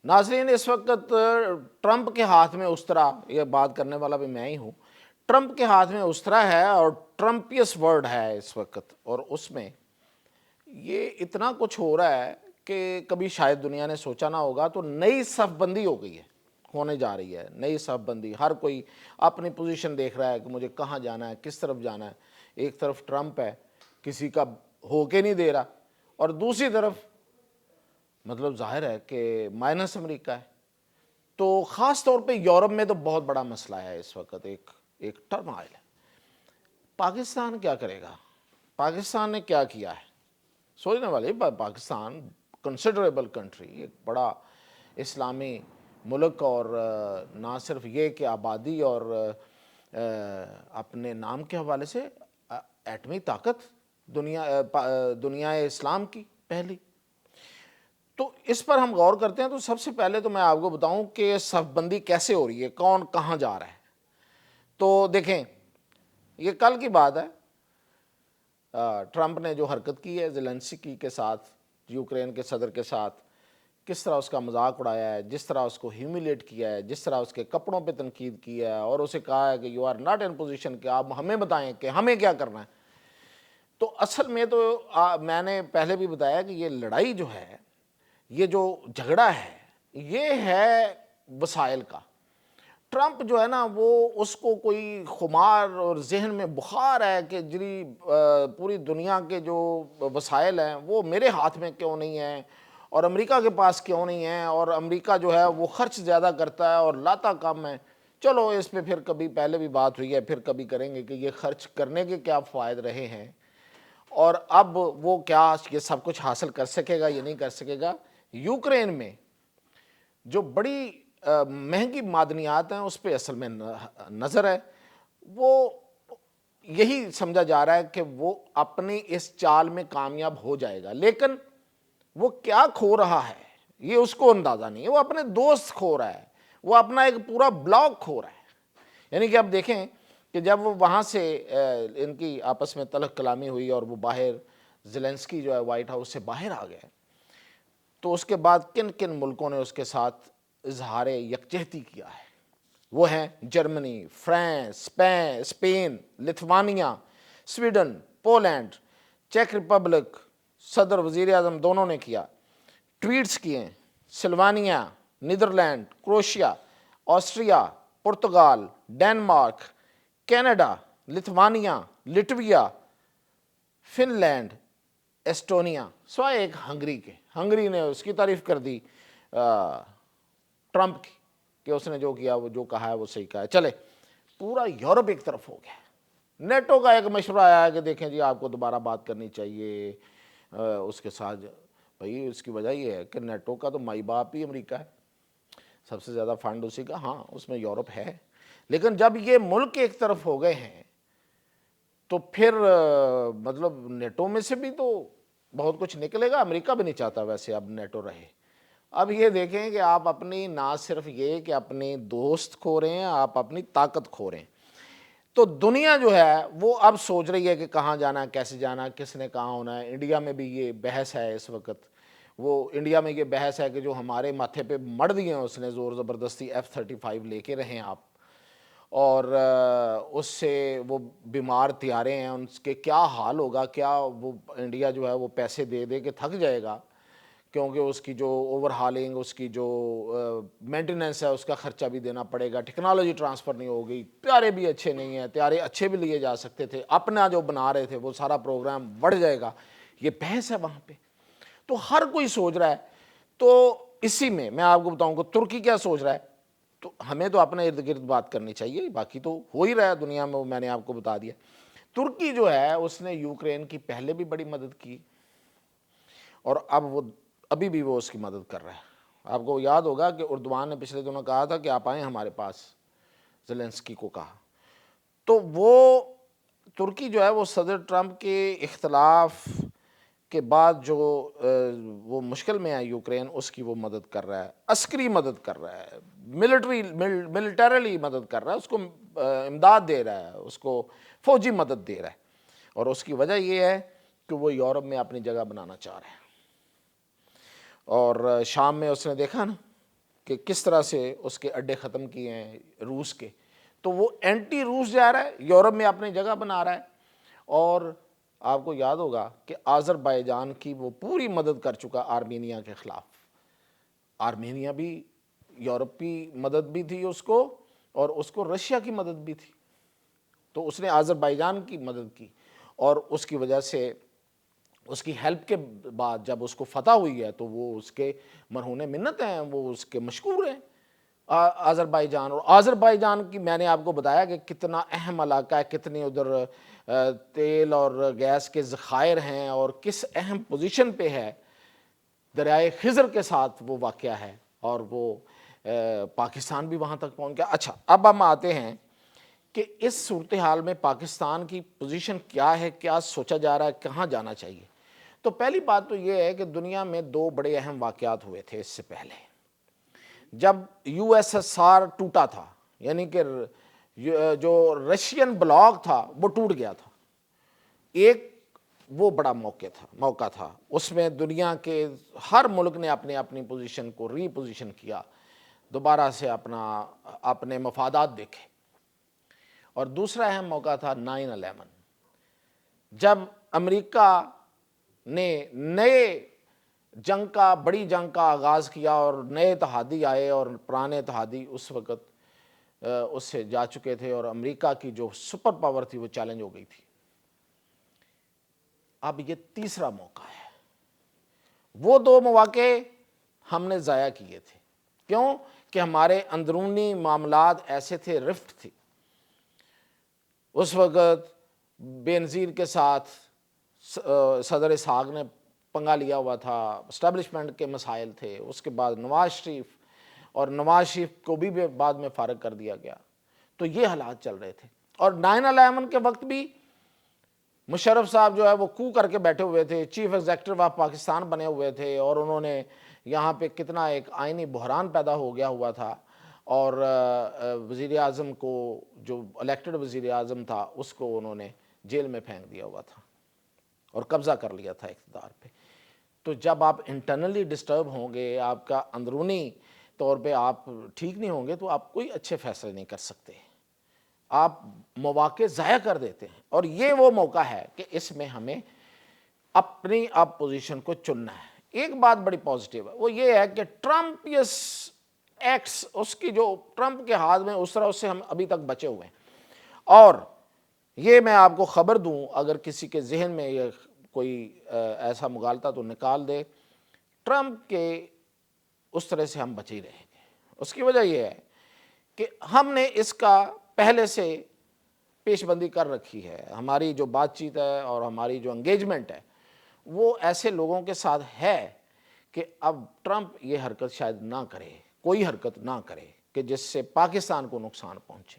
ناظرین، اس وقت ٹرمپ کے ہاتھ میں اسطرا، یہ بات کرنے والا بھی میں ہی ہوں، ٹرمپ کے ہاتھ میں اسطرا ہے اور ٹرمپیس ورڈ ہے اس وقت، اور اس میں یہ اتنا کچھ ہو رہا ہے کہ کبھی شاید دنیا نے سوچا نہ ہوگا۔ تو نئی صف بندی ہو گئی ہے، ہونے جا رہی ہے نئی صف بندی۔ ہر کوئی اپنی پوزیشن دیکھ رہا ہے کہ مجھے کہاں جانا ہے، کس طرف جانا ہے۔ ایک طرف ٹرمپ ہے، کسی کا ہو کے نہیں دے رہا، اور دوسری طرف مطلب ظاہر ہے کہ مائنس امریکہ ہے۔ تو خاص طور پہ یورپ میں تو بہت بڑا مسئلہ ہے اس وقت، ایک ٹرمائل ہے۔ پاکستان کیا کرے گا؟ پاکستان نے کیا کیا ہے؟ سوچنے والے، پاکستان کنسیڈریبل کنٹری، ایک بڑا اسلامی ملک، اور نہ صرف یہ کہ آبادی اور اپنے نام کے حوالے سے ایٹمی طاقت دنیا اسلام کی پہلی۔ تو اس پر ہم غور کرتے ہیں۔ تو سب سے پہلے تو میں آپ کو بتاؤں کہ صف بندی کیسے ہو رہی ہے، کون کہاں جا رہا ہے۔ تو دیکھیں، یہ کل کی بات ہے، ٹرمپ نے جو حرکت کی ہے زیلنسکی کے ساتھ، یوکرین کے صدر کے ساتھ، کس طرح اس کا مذاق اڑایا ہے، جس طرح اس کو ہیومیلیٹ کیا ہے، جس طرح اس کے کپڑوں پہ تنقید کی ہے، اور اسے کہا ہے کہ you are not in position, کہ آپ ہمیں بتائیں کہ ہمیں کیا کرنا ہے۔ تو اصل میں تو میں نے پہلے بھی بتایا کہ یہ لڑائی جو ہے، یہ جو جھگڑا ہے، یہ ہے وسائل کا۔ ٹرمپ جو ہے نا، وہ اس کو کوئی خمار اور ذہن میں بخار ہے کہ جی پوری دنیا کے جو وسائل ہیں وہ میرے ہاتھ میں کیوں نہیں ہیں، اور امریکہ کے پاس کیوں نہیں ہیں، اور امریکہ جو ہے وہ خرچ زیادہ کرتا ہے اور لاتا کم ہے۔ چلو اس پہ پھر کبھی پہلے بھی بات ہوئی ہے، پھر کبھی کریں گے کہ یہ خرچ کرنے کے کیا فوائد رہے ہیں، اور اب وہ کیا یہ سب کچھ حاصل کر سکے گا یا نہیں کر سکے گا۔ یوکرین میں جو بڑی مہنگی معدنیات ہیں اس پہ اصل میں نظر ہے، وہ یہی سمجھا جا رہا ہے کہ وہ اپنی اس چال میں کامیاب ہو جائے گا، لیکن وہ کیا کھو رہا ہے یہ اس کو اندازہ نہیں ہے۔ وہ اپنے دوست کھو رہا ہے، وہ اپنا ایک پورا بلاک کھو رہا ہے۔ یعنی کہ اب دیکھیں کہ جب وہ وہاں سے ان کی آپس میں تلخ کلامی ہوئی اور وہ باہر زیلنسکی جو ہے وائٹ ہاؤس سے باہر آ گئے، تو اس کے بعد کن کن ملکوں نے اس کے ساتھ اظہار یکجہتی کیا ہے؟ وہ ہیں Germany, France, Spain, Lithuania, Sweden, Poland, چیک ریپبلک، صدر وزیر اعظم دونوں نے کیا، ٹویٹس کیے ہیں۔ Slovenia, Netherland, Croatia, Austria, Portugal, Denmark, Canada, Lithuania, Latvia, Finland, Estonia, سوائے ایک ہنگری کے۔ ہنگری نے اس کی تعریف کر دی ٹرمپ کی کہ اس نے جو کیا، وہ جو کہا ہے وہ صحیح کہا ہے۔ چلے، پورا یورپ ایک طرف ہو گیا۔ نیٹو کا ایک مشورہ آیا ہے کہ دیکھیں جی آپ کو دوبارہ بات کرنی چاہیے اس کے ساتھ۔ بھائی اس کی وجہ یہ ہے کہ نیٹو کا تو مائی باپ ہی امریکہ ہے، سب سے زیادہ فنڈ اسی کا۔ ہاں اس میں یورپ ہے، لیکن جب یہ ملک ایک طرف ہو گئے ہیں تو پھر مطلب نیٹو میں سے بھی تو بہت کچھ نکلے گا۔ امریکہ بھی نہیں چاہتا ویسے اب نیٹو رہے۔ اب یہ دیکھیں کہ آپ اپنی نہ صرف یہ کہ اپنے دوست کھو رہے ہیں، آپ اپنی طاقت کھو رہے ہیں۔ تو دنیا جو ہے وہ اب سوچ رہی ہے کہ کہاں جانا ہے، کیسے جانا ہے، کس نے کہاں ہونا ہے۔ انڈیا میں بھی یہ بحث ہے اس وقت۔ وہ انڈیا میں یہ بحث ہے کہ جو ہمارے ماتھے پہ مڑ دیے ہیں اس نے زور زبردستی F-35 لے کے رہیں آپ، اور اس سے وہ بیمار طیارے ہیں، ان کے کیا حال ہوگا، کیا وہ انڈیا جو ہے وہ پیسے دے دے کے تھک جائے گا، کیونکہ اس کی جو اوور ہالنگ، اس کی جو مینٹیننس ہے، اس کا خرچہ بھی دینا پڑے گا۔ ٹیکنالوجی ٹرانسفر نہیں ہوگی، طیارے بھی اچھے نہیں ہیں، طیارے اچھے بھی لیے جا سکتے تھے، اپنا جو بنا رہے تھے وہ سارا پروگرام بڑھ جائے گا۔ یہ بحث ہے وہاں پہ، تو ہر کوئی سوچ رہا ہے۔ تو اسی میں آپ کو بتاؤں کہ ترکی کیا سوچ رہا ہے۔ تو ہمیں تو اپنے ارد گرد بات کرنی چاہیے، باقی تو ہو ہی رہا ہے دنیا میں، میں نے آپ کو بتا دیا۔ ترکی جو ہے اس نے یوکرین کی پہلے بھی بڑی مدد کی، اور ابھی بھی وہ اس کی مدد کر رہا ہے۔ آپ کو یاد ہوگا کہ اردوان نے پچھلے دنوں کہا تھا کہ آپ آئیں ہمارے پاس، زیلنسکی کو کہا۔ تو وہ ترکی جو ہے وہ صدر ٹرمپ کے اختلاف کے بعد جو وہ مشکل میں ہے یوکرین، اس کی وہ مدد کر رہا ہے، عسکری مدد کر رہا ہے، ملٹریلی مدد کر رہا ہے، اس کو امداد دے رہا ہے، اس کو فوجی مدد دے رہا ہے۔ اور اس کی وجہ یہ ہے کہ وہ یورپ میں اپنی جگہ بنانا چاہ رہے ہیں۔ اور شام میں اس نے دیکھا نا کہ کس طرح سے اس کے اڈے ختم کیے ہیں روس کے، تو وہ اینٹی روس جا رہا ہے، یورپ میں اپنی جگہ بنا رہا ہے. اور آپ کو یاد ہوگا کہ آذربائیجان کی وہ پوری مدد کر چکا آرمینیا کے خلاف. آرمینیا بھی یورپ کی مدد بھی تھی اس کو، اور اس کو رشیا کی مدد بھی تھی. تو اس نے آذربائیجان کی مدد کی، اور اس کی وجہ سے اس کی ہیلپ کے بعد جب اس کو فتح ہوئی ہے تو وہ اس کے مرہون منت ہیں، وہ اس کے مشکور ہیں آذربائیجان. اور آذربائیجان کی میں نے آپ کو بتایا کہ کتنا اہم علاقہ ہے، کتنے ادھر تیل اور گیس کے ذخائر ہیں، اور کس اہم پوزیشن پہ ہے، دریائے خضر کے ساتھ وہ واقعہ ہے، اور وہ پاکستان بھی وہاں تک پہنچ گیا. اچھا، اب ہم آتے ہیں کہ اس صورتحال میں پاکستان کی پوزیشن کیا ہے، کیا سوچا جا رہا ہے، کہاں جانا چاہیے. تو پہلی بات تو یہ ہے کہ دنیا میں دو بڑے اہم واقعات ہوئے تھے اس سے پہلے. جب یو ایس ایس آر ٹوٹا تھا، یعنی کہ جو رشین بلاک تھا وہ ٹوٹ گیا تھا، ایک وہ بڑا موقع تھا. اس میں دنیا کے ہر ملک نے اپنی پوزیشن کو ری پوزیشن کیا، دوبارہ سے اپنے مفادات دیکھے. اور دوسرا اہم موقع تھا 9/11، جب امریکہ نے بڑی جنگ کا آغاز کیا، اور نئے اتحادی آئے، اور پرانے اتحادی اس وقت اس سے جا چکے تھے، اور امریکہ کی جو سپر پاور تھی وہ چیلنج ہو گئی تھی. اب یہ تیسرا موقع ہے. وہ دو مواقع ہم نے ضائع کیے تھے. کیوں؟ کہ ہمارے اندرونی معاملات ایسے تھے، رفٹ تھی. اس وقت بے نظیر کے ساتھ صدر اسحاق نے پنگا لیا ہوا تھا، اسٹیبلشمنٹ کے مسائل تھے. اس کے بعد نواز شریف کو بھی بعد میں فارغ کر دیا گیا. تو یہ حالات چل رہے تھے. اور 9/11 کے وقت بھی مشرف صاحب جو ہے وہ کو کر کے بیٹھے ہوئے تھے، چیف ایگزیکٹو آف پاکستان بنے ہوئے تھے، اور انہوں نے یہاں پہ کتنا ایک آئینی بحران پیدا ہو گیا ہوا تھا. اور وزیر اعظم کو، جو الیکٹڈ وزیر اعظم تھا، اس کو انہوں نے جیل میں پھینک دیا ہوا تھا اور قبضہ کر لیا تھا اقتدار پہ. تو جب آپ انٹرنلی ڈسٹرب ہوں گے، آپ کا اندرونی طور پہ آپ ٹھیک نہیں ہوں گے، تو آپ کوئی اچھے فیصلے نہیں کر سکتے، آپ مواقع ضائع کر دیتے ہیں. اور یہ وہ موقع ہے کہ اس میں ہمیں اپنی پوزیشن کو چننا ہے. ایک بات بڑی پازیٹیو ہے، وہ یہ ہے کہ ٹرمپیس ایکٹس، اس کی جو ٹرمپ کے ہاتھ میں، اس طرح اس سے ہم ابھی تک بچے ہوئے ہیں. اور یہ میں آپ کو خبر دوں، اگر کسی کے ذہن میں یہ کوئی ایسا مغالطہ تو نکال دے، ٹرمپ کے اس طرح سے ہم بچے ہی رہیں گے. اس کی وجہ یہ ہے کہ ہم نے اس کا پہلے سے پیش بندی کر رکھی ہے. ہماری جو بات چیت ہے اور ہماری جو انگیجمنٹ ہے وہ ایسے لوگوں کے ساتھ ہے کہ اب ٹرمپ یہ حرکت شاید نہ کرے، کوئی حرکت نہ کرے کہ جس سے پاکستان کو نقصان پہنچے.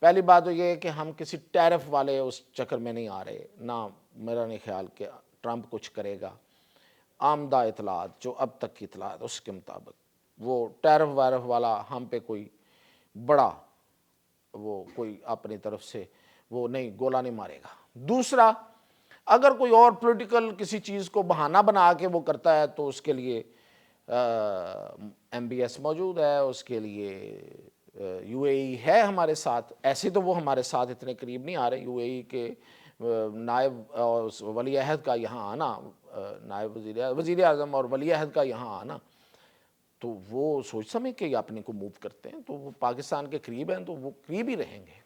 پہلی بات تو یہ ہے کہ ہم کسی ٹیرف والے اس چکر میں نہیں آ رہے، نہ میرا نہیں خیال کہ ٹرمپ کچھ کرے گا. آمدہ اطلاعات، جو اب تک کی اطلاعات، اس کے مطابق وہ ٹیرف وائرف والا ہم پہ کوئی بڑا وہ کوئی اپنی طرف سے وہ نہیں گولا نہیں مارے گا. دوسرا، اگر کوئی اور پولیٹیکل کسی چیز کو بہانہ بنا کے وہ کرتا ہے تو اس کے لیے ایم بی ایس موجود ہے، اس کے لیے یو اے ای ہے ہمارے ساتھ. ایسے تو وہ ہمارے ساتھ اتنے قریب نہیں آ رہے. یو اے ای کے نائب ولی عہد کا یہاں آنا، نائب وزیر اعظم اور ولی عہد کا یہاں آنا، تو وہ سوچ سمجھ کے اپنے کو موو کرتے ہیں، تو وہ پاکستان کے قریب ہیں تو وہ قریب ہی رہیں گے.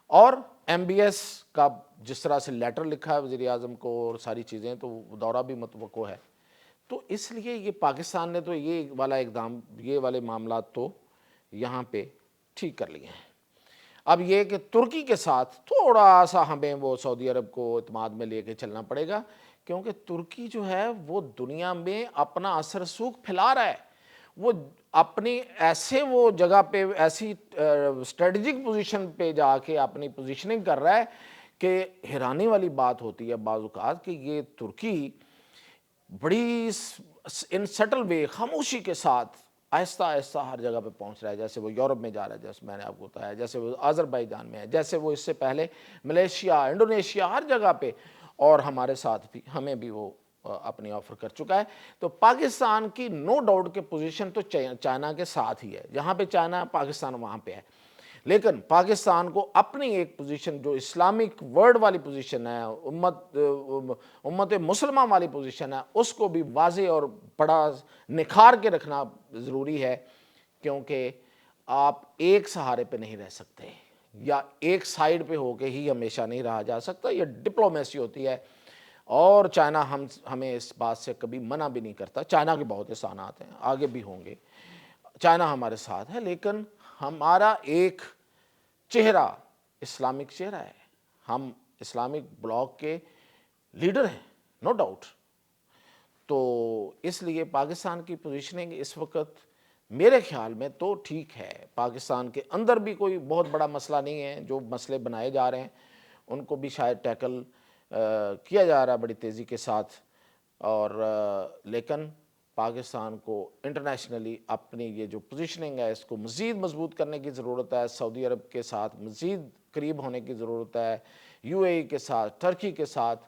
اور ایم بی ایس کا جس طرح سے لیٹر لکھا ہے وزیر اعظم کو اور ساری چیزیں، تو دورہ بھی متوقع ہے. تو اس لیے یہ پاکستان نے تو یہ والا اقدام، یہ والے معاملات تو یہاں پہ ٹھیک کر لیے ہیں. اب یہ کہ ترکی کے ساتھ تھوڑا سا ہمیں وہ سعودی عرب کو اعتماد میں لے کے چلنا پڑے گا، کیونکہ ترکی جو ہے وہ دنیا میں اپنا اثر رسوخ پھیلا رہا ہے. وہ اپنی ایسے وہ جگہ پہ ایسی اسٹریٹجک پوزیشن پہ جا کے اپنی پوزیشننگ کر رہا ہے کہ حیرانی والی بات ہوتی ہے بعض اوقات کہ یہ ترکی بڑی ان سٹل وے، خاموشی کے ساتھ آہستہ آہستہ ہر جگہ پہ پہنچ رہا ہے. جیسے وہ یورپ میں جا رہا ہے، جیسے میں نے آپ کو بتایا، جیسے وہ آذربائیجان میں ہے، جیسے وہ اس سے پہلے ملیشیا، انڈونیشیا، ہر جگہ پہ. اور ہمارے ساتھ بھی، ہمیں بھی وہ اپنی آفر کر چکا ہے. تو پاکستان کی نو ڈاؤٹ کہ پوزیشن تو چائنا کے ساتھ ہی ہے، جہاں پہ چائنا پاکستان وہاں پہ ہے، لیکن پاکستان کو اپنی ایک پوزیشن جو اسلامک ورلڈ والی پوزیشن ہے، امت مسلمہ والی پوزیشن ہے، اس کو بھی واضح اور بڑا نکھار کے رکھنا ضروری ہے، کیونکہ آپ ایک سہارے پہ نہیں رہ سکتے یا ایک سائیڈ پہ ہو کے ہی ہمیشہ نہیں رہا جا سکتا. یہ ڈپلومیسی ہوتی ہے اور چائنا ہمیں اس بات سے کبھی منع بھی نہیں کرتا. چائنا کے بہت احسانات ہیں، آگے بھی ہوں گے، چائنا ہمارے ساتھ ہے، لیکن ہمارا ایک چہرہ اسلامک چہرہ ہے. ہم اسلامک بلاک کے لیڈر ہیں، نو ڈاؤٹ. تو اس لیے پاکستان کی پوزیشننگ اس وقت میرے خیال میں تو ٹھیک ہے. پاکستان کے اندر بھی کوئی بہت بڑا مسئلہ نہیں ہے، جو مسئلے بنائے جا رہے ہیں ان کو بھی شاید ٹیکل کیا جا رہا ہے بڑی تیزی کے ساتھ. اور لیکن پاکستان کو انٹرنیشنلی اپنی یہ جو پوزیشننگ ہے اس کو مزید مضبوط کرنے کی ضرورت ہے. سعودی عرب کے ساتھ مزید قریب ہونے کی ضرورت ہے، یو اے ای کے ساتھ، ترکی کے ساتھ،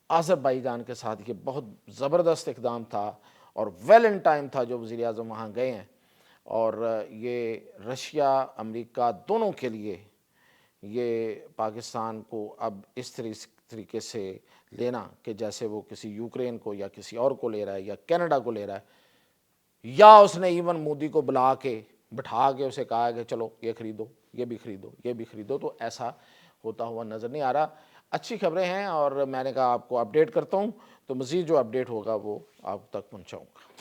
آذربائیجان کے ساتھ. یہ بہت زبردست اقدام تھا اور ویل ان ٹائم تھا جو وزیر اعظم وہاں گئے ہیں. اور یہ رشیا امریکہ دونوں کے لیے یہ پاکستان کو اب اس طریقے سے لینا کہ جیسے وہ کسی یوکرین کو یا کسی اور کو لے رہا ہے یا کینیڈا کو لے رہا ہے، یا اس نے ایون مودی کو بلا کے بٹھا کے اسے کہا کہ چلو یہ خریدو، یہ بھی خریدو، یہ بھی خریدو. تو ایسا ہوتا ہوا نظر نہیں آ رہا. اچھی خبریں ہیں اور میں نے کہا آپ کو اپڈیٹ کرتا ہوں، تو مزید جو اپڈیٹ ہوگا وہ آپ تک پہنچاؤں گا.